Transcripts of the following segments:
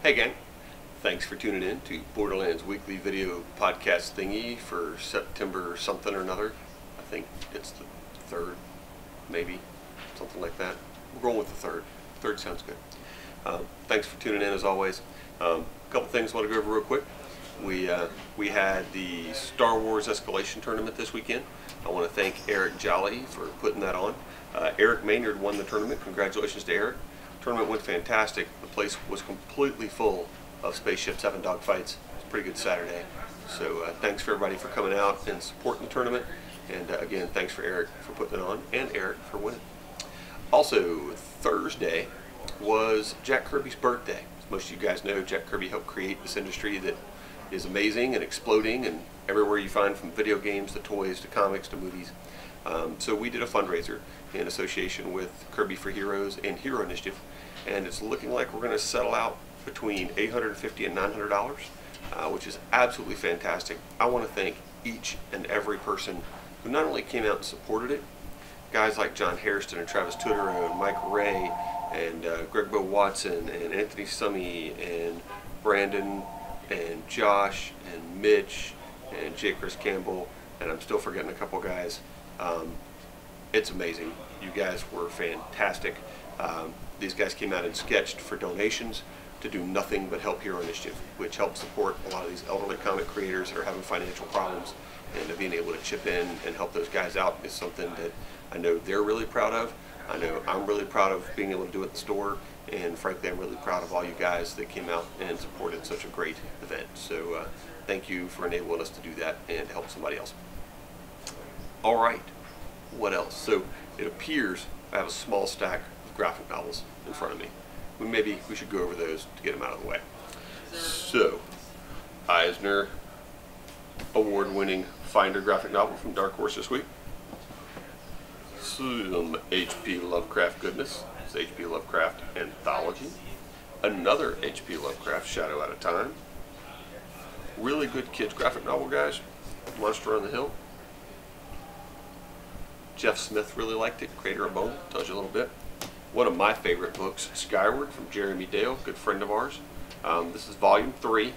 Hey gang, thanks for tuning in to Borderlands weekly video podcast thingy for September something or another. I think it's the 3rd, maybe, something like that. We're going with the 3rd. 3rd sounds good. Thanks for tuning in as always. A couple things I want to go over real quick. We had the Star Wars Escalation tournament this weekend. I want to thank Eric Jolly for putting that on. Eric Maynard won the tournament. Congratulations to Eric. Tournament went fantastic. The place was completely full of spaceships having dogfights. It was a pretty good Saturday. So thanks for everybody for coming out and supporting the tournament. And again, thanks for Eric for putting it on and Eric for winning. Also, Thursday was Jack Kirby's birthday. As most of you guys know, Jack Kirby helped create this industry that is amazing and exploding, and everywhere you find, from video games to toys to comics to movies. So we did a fundraiser in association with Kirby for Heroes and Hero Initiative, and it's looking like we're going to settle out between $850 and $900, which is absolutely fantastic. I want to thank each and every person who not only came out and supported it, guys like John Hairston and Travis Tudoro and Mike Ray and Greg Bo Watson and Anthony Summy and Brandon and Josh and Mitch and J. Chris Campbell, and I'm still forgetting a couple guys. It's amazing. You guys were fantastic. These guys came out and sketched for donations to do nothing but help Hero Initiative, which helps support a lot of these elderly comic creators that are having financial problems, and being able to chip in and help those guys out is something that I know they're really proud of. I know I'm really proud of being able to do it at the store, and frankly I'm really proud of all you guys that came out and supported such a great event. So thank you for enabling us to do that and help somebody else. Alright, what else? So it appears I have a small stack of graphic novels in front of me. Maybe we should go over those to get them out of the way. So, Eisner award-winning Finder graphic novel from Dark Horse this week. Some H.P. Lovecraft goodness. It's H.P. Lovecraft Anthology. Another H.P. Lovecraft Shadow Out of Time. Really good kids graphic novel, guys. Monster on the Hill. Jeff Smith really liked it. Creator of Bone. Tells you a little bit. One of my favorite books, Skyward, from Jeremy Dale, good friend of ours. This is volume 3,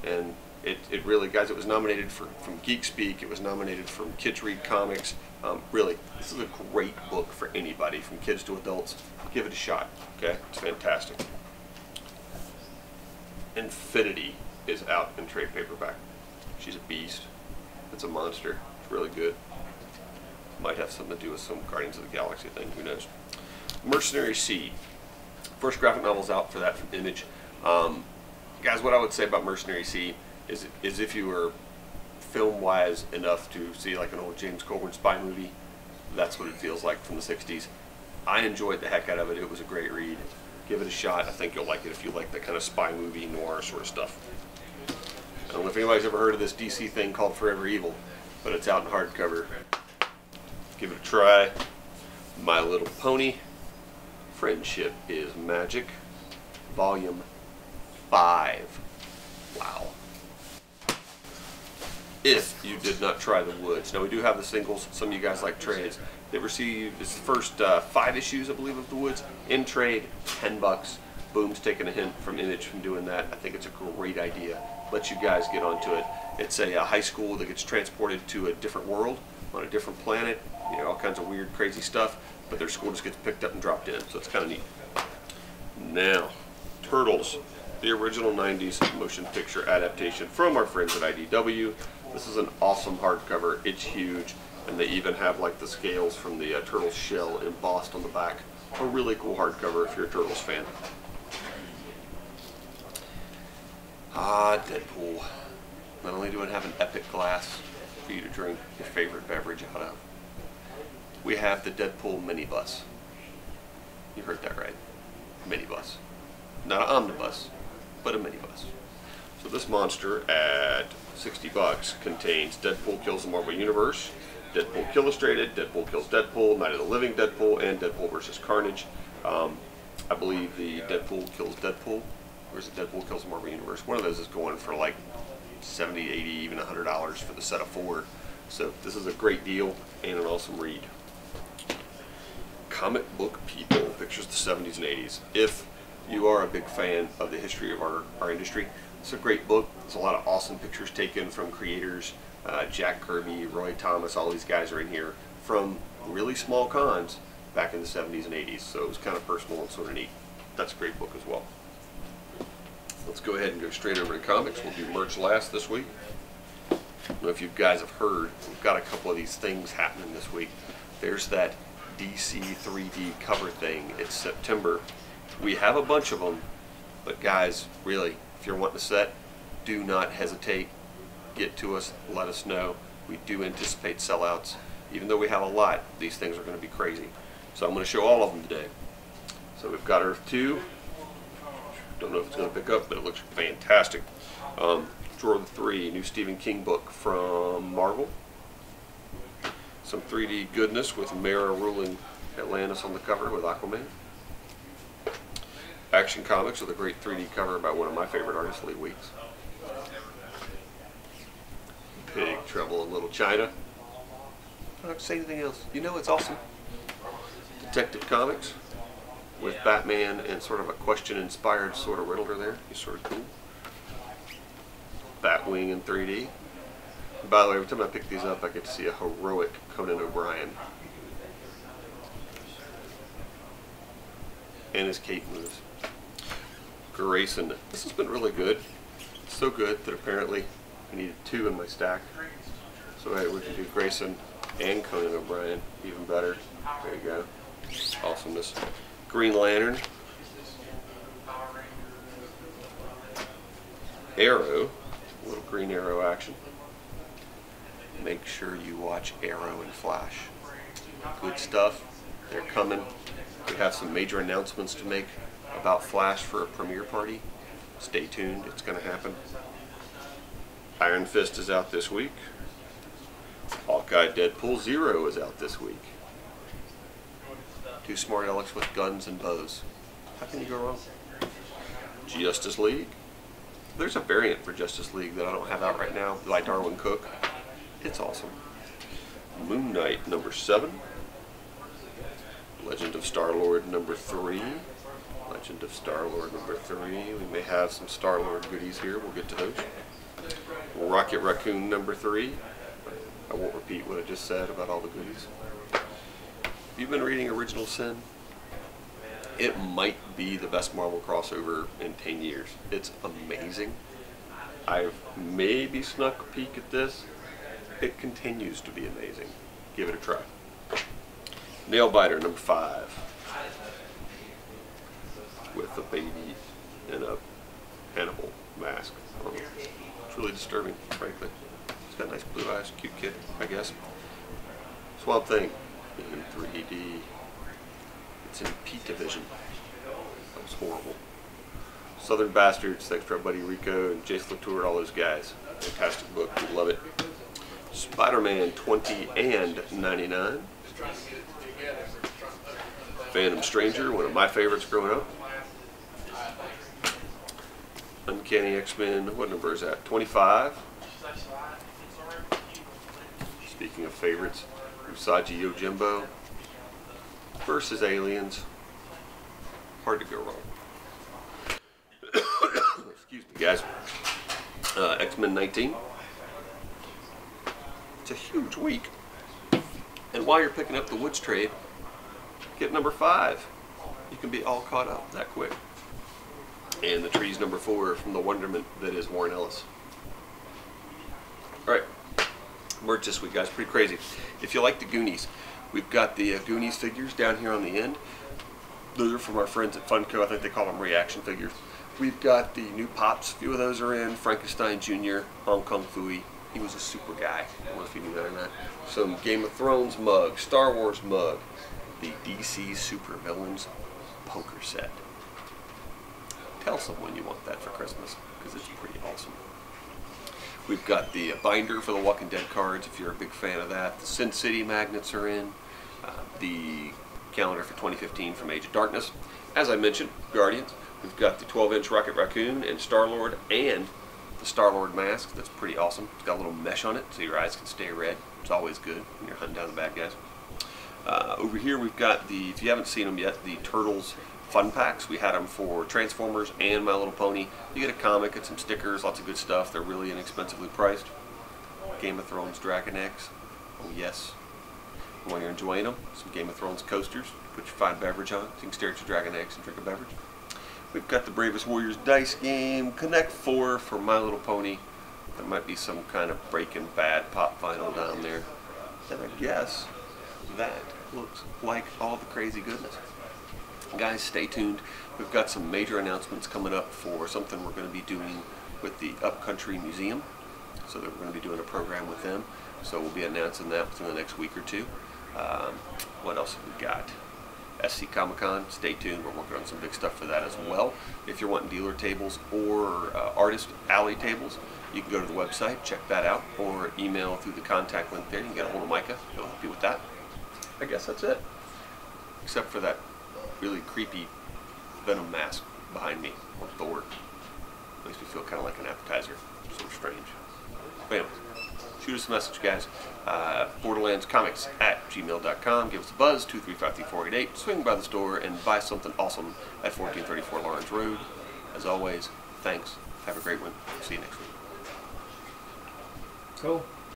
and it really, guys, it was nominated from Geek Speak, it was nominated from Kids Read Comics. Really, this is a great book for anybody, from kids to adults. Give it a shot, okay? It's fantastic. Infinity is out in trade paperback. She's a beast. It's a monster. It's really good. Might have something to do with some Guardians of the Galaxy thing, who knows. Mercenary Seed. First graphic novel's out for that from Image. Guys, what I would say about Mercenary Seed is if you were film-wise enough to see like an old James Coburn spy movie, that's what it feels like from the 60s. I enjoyed the heck out of it. It was a great read. Give it a shot. I think you'll like it if you like that kind of spy movie noir sort of stuff. I don't know if anybody's ever heard of this DC thing called Forever Evil, but it's out in hardcover. Give it a try. My Little Pony. Friendship is Magic, Volume 5. Wow. If you did not try The Woods. Now we do have the singles. Some of you guys like trades. They received this first 5 issues, I believe, of The Woods in trade, $10. Boom's taking a hint from Image from doing that. I think it's a great idea. Let you guys get onto it. It's a high school that gets transported to a different world, on a different planet, you know, all kinds of weird, crazy stuff, but their school just gets picked up and dropped in, so it's kind of neat. Now, Turtles, the original 90s motion picture adaptation from our friends at IDW. This is an awesome hardcover. It's huge, and they even have like the scales from the Turtles shell embossed on the back. A really cool hardcover if you're a Turtles fan. Deadpool. Not only do I have an epic glass for you to drink your favorite beverage out of, we have the Deadpool minibus. You heard that right. Minibus. Not an omnibus, but a minibus. So this monster at $60 contains Deadpool Kills the Marvel Universe, Deadpool Illustrated, Deadpool Kills Deadpool, Night of the Living Deadpool, and Deadpool vs. Carnage. I believe the Deadpool Kills Deadpool, or is it Deadpool Kills the Marvel Universe? One of those is going for like $70, $80, even $100 for the set of 4. So this is a great deal and an awesome read. Comic Book People, pictures of the 70s and 80s. If you are a big fan of the history of our industry, it's a great book. There's a lot of awesome pictures taken from creators. Jack Kirby, Roy Thomas, all these guys are in here from really small cons back in the 70s and 80s. So it was kind of personal and sort of neat. That's a great book as well. Let's go ahead and go straight over to comics. We'll do merch last this week. I don't know if you guys have heard, we've got a couple of these things happening this week. There's that DC 3D cover thing. It's September. We have a bunch of them, but guys, really, if you're wanting a set, do not hesitate. Get to us, let us know. We do anticipate sellouts. Even though we have a lot, these things are going to be crazy. So I'm going to show all of them today. So we've got Earth 2. Don't know if it's going to pick up, but it looks fantastic. Drawer of the 3, new Stephen King book from Marvel. Some 3D goodness with Mara ruling Atlantis on the cover with Aquaman. Action Comics with a great 3D cover by one of my favorite artists, Lee Weeks. Big Trouble in Little China. I don't have to say anything else. You know it's awesome. Detective Comics with Batman and sort of a question-inspired sort of Riddler there. He's sort of cool. Batwing in 3D. And by the way, every time I pick these up, I get to see a heroic Conan O'Brien. And his cape moves. Grayson. This has been really good. So good that apparently I needed 2 in my stack. So hey, we can do Grayson and Conan O'Brien. Even better. There you go. Awesomeness. Green Lantern. Arrow. A little Green Arrow action. Make sure you watch Arrow and Flash. Good stuff. They're coming. We have some major announcements to make about Flash for a premiere party. Stay tuned. It's going to happen. Iron Fist is out this week. Hawkeye Deadpool 0 is out this week. 2 smart Alecks with guns and bows. How can you go wrong? Justice League. There's a variant for Justice League that I don't have out right now by Darwin Cook. It's awesome. Moon Knight number 7. Legend of Star-Lord number 3. Legend of Star-Lord number 3. We may have some Star-Lord goodies here. We'll get to those. Rocket Raccoon number 3. I won't repeat what I just said about all the goodies. If you've been reading Original Sin, it might be the best Marvel crossover in 10 years. It's amazing. I've maybe snuck a peek at this. It continues to be amazing. Give it a try. Nailbiter number 5. With a baby in a Hannibal mask. It's really disturbing, frankly. He's got nice blue eyes, cute kid, I guess. Swamp Thing in 3D. It's in Pete Division. That was horrible. Southern Bastards, thanks to our buddy Rico and Jace Latour, all those guys. Fantastic book, we love it. Spider-Man 20 and 99. Phantom Stranger, one of my favorites growing up. Uncanny X-Men, what number is that? 25. Speaking of favorites, Usagi Yojimbo versus Aliens. Hard to go wrong. Excuse me, guys. X-Men 19. It's a huge week. And while you're picking up the Woods trade, get number 5. You can be all caught up that quick. And the Trees number 4 from the wonderment that is Warren Ellis. Alright, merch this week, guys, pretty crazy. If you like the Goonies, we've got the Goonies figures down here on the end. Those are from our friends at Funko. I think they call them reaction figures. We've got the new Pops. A few of those are in. Frankenstein Jr., Hong Kong Phooey. He was a super guy. I don't know if you knew that or not. Some Game of Thrones mug, Star Wars mug, the DC Super Villains poker set. Tell someone you want that for Christmas, because it's pretty awesome. We've got the binder for the Walking Dead cards, if you're a big fan of that. The Sin City magnets are in. The calendar for 2015 from Age of Darkness. As I mentioned, Guardians. We've got the 12-inch Rocket Raccoon and Star-Lord, and the Star-Lord mask. That's pretty awesome. It's got a little mesh on it so your eyes can stay red. It's always good when you're hunting down the bad guys. Over here we've got the, if you haven't seen them yet, the Turtles fun packs. We had them for Transformers and My Little Pony. You get a comic and some stickers, lots of good stuff. They're really inexpensively priced. Game of Thrones Dragon Eggs. Oh yes. And while you're enjoying them, some Game of Thrones coasters. Put your fine beverage on so you can stare at your dragon eggs and drink a beverage. We've got the Bravest Warriors dice game, Connect 4 for My Little Pony. There might be some kind of Breaking Bad pop vinyl down there. And I guess that looks like all the crazy goodness. Guys, stay tuned. We've got some major announcements coming up for something we're going to be doing with the Upcountry Museum. So that we're going to be doing a program with them. So we'll be announcing that within the next week or two. What else have we got? SC Comic Con, stay tuned. We're working on some big stuff for that as well. If you're wanting dealer tables or artist alley tables, you can go to the website, check that out, or email through the contact link there. You can get a hold of Micah. He'll help you with that. I guess that's it. Except for that really creepy Venom mask behind me on Thor. Makes me feel kind of like an appetizer. Sort of strange. But anyways, shoot us a message, guys. BorderlandsComics@gmail.com. Give us a buzz, 235-3488. Swing by the store and buy something awesome at 1434 Lawrence Road. As always, thanks. Have a great one. See you next week. Cool.